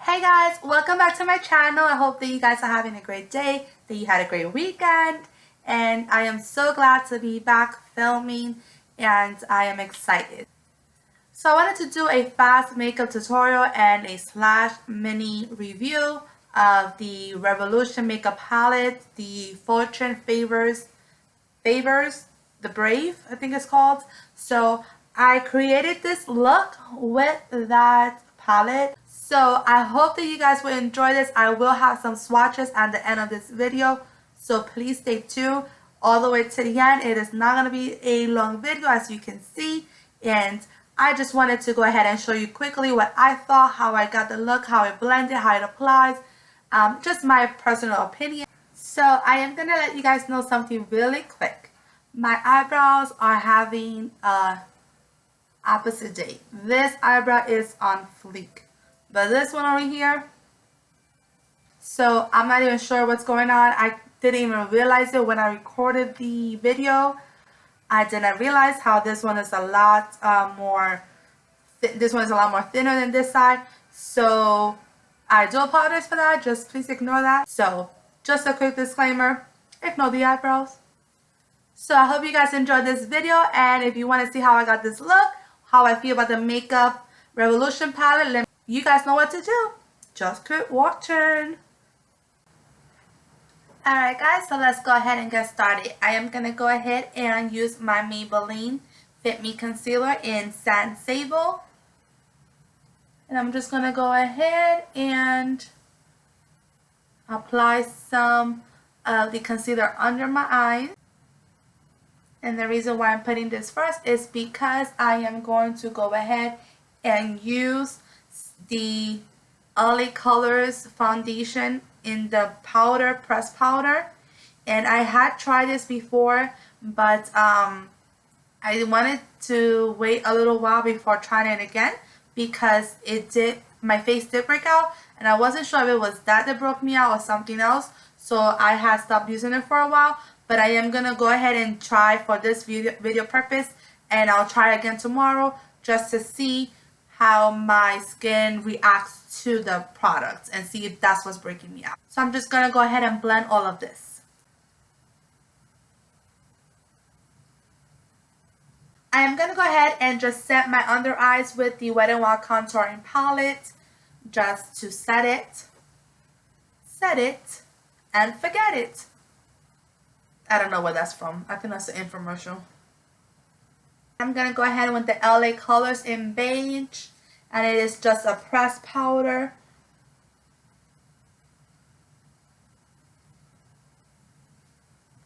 Hey guys, welcome back to my channel. I hope that you guys are having a great day, that you had a great weekend, and I am so glad to be back filming and I am excited. So I wanted to do a fast makeup tutorial and a slash mini review of the Revolution makeup palette, the Fortune Favors, the Brave, I think it's called. So I created this look with that palette. So I hope that you guys will enjoy this. I will have some swatches at the end of this video, so please stay tuned all the way to the end. It is not going to be a long video, as you can see, and I just wanted to go ahead and show you quickly what I thought, how I got the look, how it blended, how it applies, just my personal opinion. So I am going to let you guys know something really quick. My eyebrows are having a opposite day. This eyebrow is on fleek. But this one over here, so I'm not even sure what's going on. I didn't even realize it when I recorded the video. I didn't realize how this one is a lot more thinner than this side. So I do apologize for that. Just please ignore that. So just a quick disclaimer, ignore the eyebrows. So I hope you guys enjoyed this video, and if you want to see how I got this look, how I feel about the Makeup Revolution palette, you guys know what to do. Just keep watching. Alright guys, so let's go ahead and get started. I am going to go ahead and use my Maybelline Fit Me Concealer in Satin Sable. And I'm just going to go ahead and apply some of the concealer under my eyes. And the reason why I'm putting this first is because I am going to go ahead and use the LA Colors foundation in the powder, pressed powder. And I had tried this before, but I wanted to wait a little while before trying it again, because my face did break out, and I wasn't sure if it was that broke me out or something else. So I had stopped using it for a while, but I am gonna go ahead and try for this video purpose, and I'll try again tomorrow just to see how my skin reacts to the product and see if that's what's breaking me out. So I'm just going to go ahead and blend all of this. I am going to go ahead and just set my under eyes with the Wet n Wild contouring palette, just to set it, and forget it. I don't know where that's from. I think that's an infomercial. I'm going to go ahead with the LA Colors in beige, and it is just a pressed powder.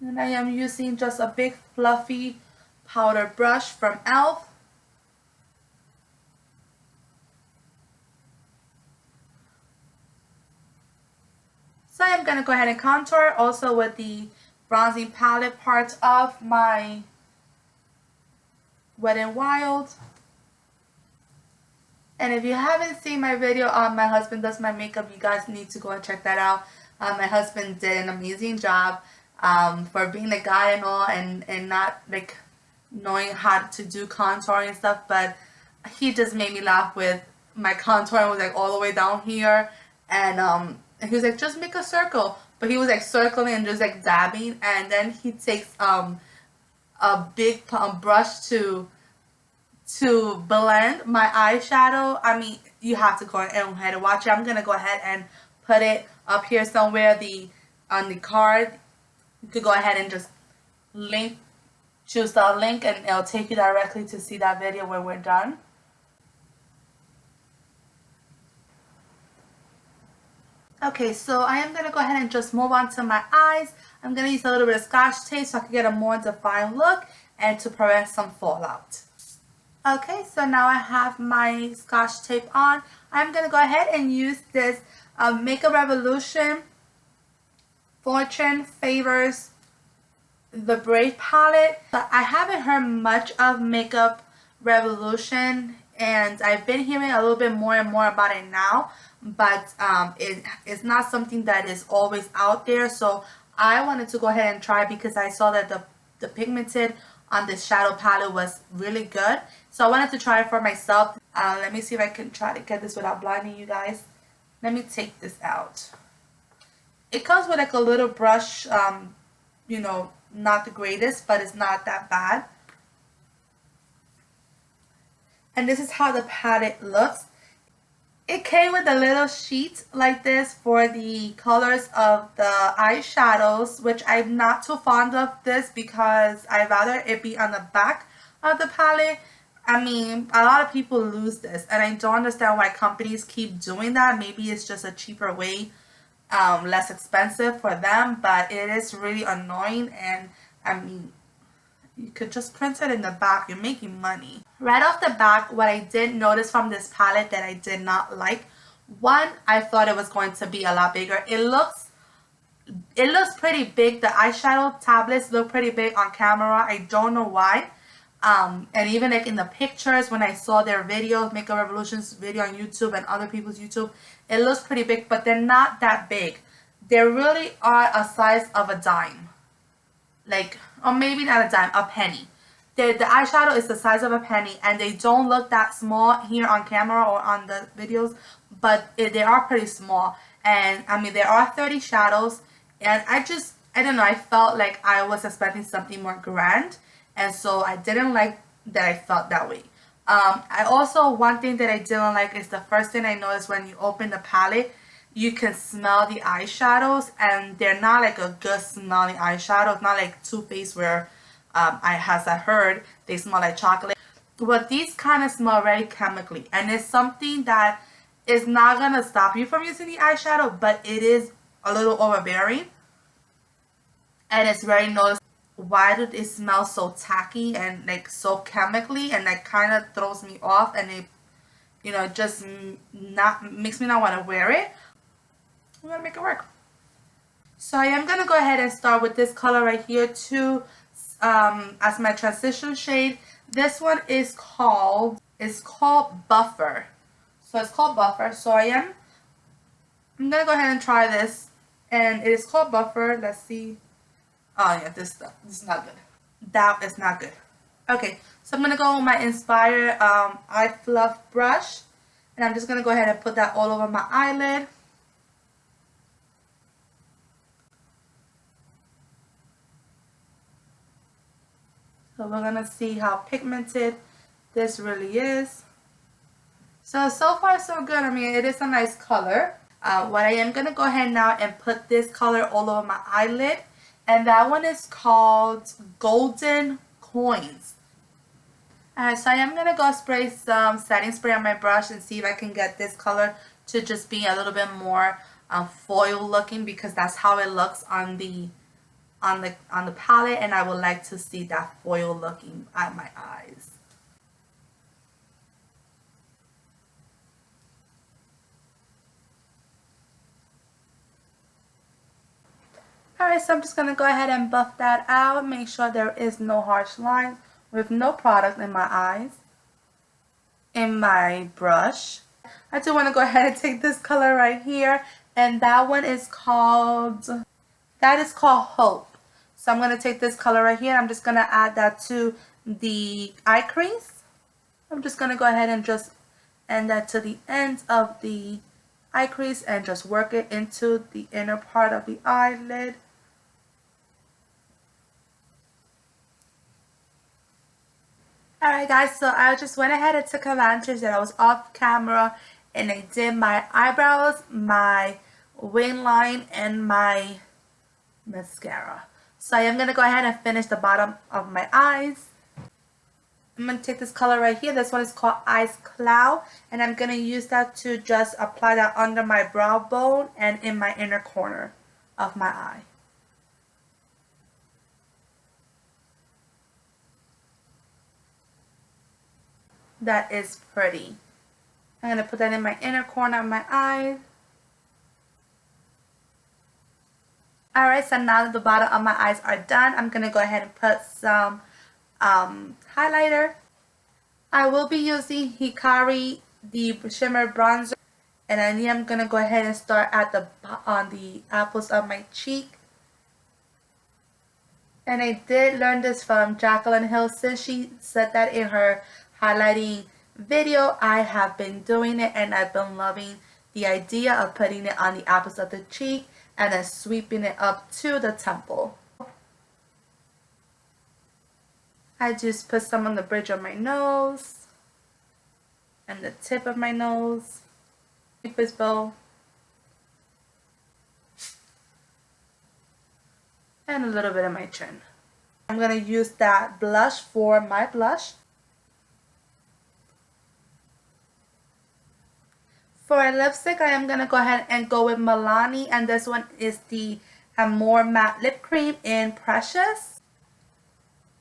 And I am using just a big fluffy powder brush from e.l.f. So I'm going to go ahead and contour also with the bronzing palette part of my Wet n Wild. And if you haven't seen my video on My Husband Does My Makeup, you guys need to go and check that out. My husband did an amazing job for being a guy and all, and not like knowing how to do contouring and stuff, but he just made me laugh with my contouring. Was like all the way down here, and he was like, just make a circle, but he was like circling and just like dabbing, and then he takes a big brush to blend my eyeshadow. I mean, you have to go ahead and watch it. I'm gonna go ahead and put it up here somewhere on the card. You could go ahead and just choose the link, and it'll take you directly to see that video when we're done. Okay, so I am gonna go ahead and just move on to my eyes. I'm gonna use a little bit of Scotch tape so I can get a more defined look and to prevent some fallout. Okay, so now I have my Scotch tape on. I'm going to go ahead and use this Makeup Revolution Fortune Favors the Brave palette. So I haven't heard much of Makeup Revolution, and I've been hearing a little bit more and more about it now, but it's not something that is always out there. So I wanted to go ahead and try, because I saw that the pigmented on this shadow palette was really good. So I wanted to try it for myself. Let me see if I can try to get this without blinding you guys. Let me take this out. It comes with like a little brush, you know, not the greatest, but it's not that bad. And this is how the palette looks. It came with a little sheet like this for the colors of the eyeshadows, which I'm not too fond of this because I'd rather it be on the back of the palette. I mean, a lot of people lose this, and I don't understand why companies keep doing that. Maybe it's just a cheaper way, less expensive for them, but it is really annoying. And I mean, you could just print it in the back. You're making money. Right off the back, what I did notice from this palette that I did not like, one, I thought it was going to be a lot bigger. It looks pretty big. The eyeshadow tablets look pretty big on camera. I don't know why. And even like in the pictures, when I saw their videos, Makeup Revolution's video on YouTube and other people's YouTube, it looks pretty big, but they're not that big. They really are a size of a dime. Like, or maybe not a dime, a penny. The eyeshadow is the size of a penny, and they don't look that small here on camera or on the videos, but they are pretty small. And I mean, there are 30 shadows, and I don't know, I felt like I was expecting something more grand, and so I didn't like that I felt that way. I also, one thing that I didn't like is the first thing I noticed when you open the palette, you can smell the eyeshadows, and they're not like a good smelling eyeshadow. It's not like Too Faced where as I heard, they smell like chocolate. But these kind of smell very chemically, and it's something that is not gonna stop you from using the eyeshadow, but it is a little overbearing, and it's very noticeable. Why do they smell so tacky and like so chemically, and that kind of throws me off, and it, you know, just not makes me not want to wear it. I'm gonna make it work. So I am gonna go ahead and start with this color right here too, as my transition shade. This one is called Buffer. So it's called Buffer. So I'm gonna go ahead and try this, and it is called Buffer. Let's see. Oh yeah, this is not good. That is not good. Okay, so I'm gonna go with my Inspire eye fluff brush, and I'm just gonna go ahead and put that all over my eyelid. So we're gonna see how pigmented this really is. So far so good. I mean, it is a nice color. What I am gonna go ahead now and put this color all over my eyelid, and that one is called Golden Coins. Alright, so I am gonna go spray some setting spray on my brush and see if I can get this color to just be a little bit more foil looking, because that's how it looks on the palette, and I would like to see that foil looking at my eyes. Alright, so I'm just going to go ahead and buff that out. Make sure there is no harsh lines with no product in my eyes. In my brush, I do want to go ahead and take this color right here, and that one is called, Hope. So I'm going to take this color right here. I'm just going to add that to the eye crease. I'm just going to go ahead and just add that to the ends of the eye crease and just work it into the inner part of the eyelid. Alright guys, so I just went ahead and took advantage that I was off camera, and I did my eyebrows, my wing line, and my mascara. So I am going to go ahead and finish the bottom of my eyes. I'm going to take this color right here. This one is called Ice Cloud, and I'm going to use that to just apply that under my brow bone and in my inner corner of my eye. That is pretty. I'm going to put that in my inner corner of my eye. Alright, so now that the bottom of my eyes are done, I'm going to go ahead and put some highlighter. I will be using Hikari, the shimmer bronzer, and I am going to go ahead and start at on the apples of my cheek. And I did learn this from Jaclyn Hill. Since she said that in her highlighting video, I have been doing it, and I've been loving the idea of putting it on the apples of the cheek and then sweeping it up to the temple. I just put some on the bridge of my nose and the tip of my nose, Cupid's bow, and a little bit of my chin. I'm going to use that blush for my blush. For a lipstick, I am going to go ahead and go with Milani, and this one is the Amore Matte Lip Cream in Precious.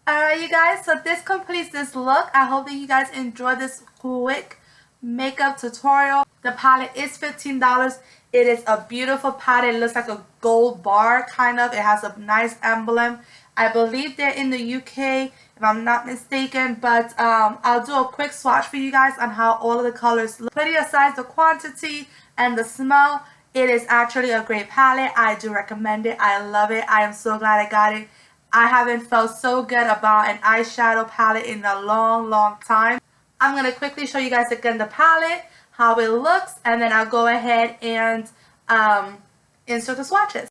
Alright you guys, so this completes this look. I hope that you guys enjoyed this quick makeup tutorial. The palette is $15. It is a beautiful palette. It looks like a gold bar kind of. It has a nice emblem. I believe they're in the UK if I'm not mistaken, but I'll do a quick swatch for you guys on how all of the colors look. Putting aside the quantity and the smell, it is actually a great palette. I do recommend it. I love it. I am so glad I got it. I haven't felt so good about an eyeshadow palette in a long time. I'm going to quickly show you guys again the palette, how it looks, and then I'll go ahead and insert the swatches.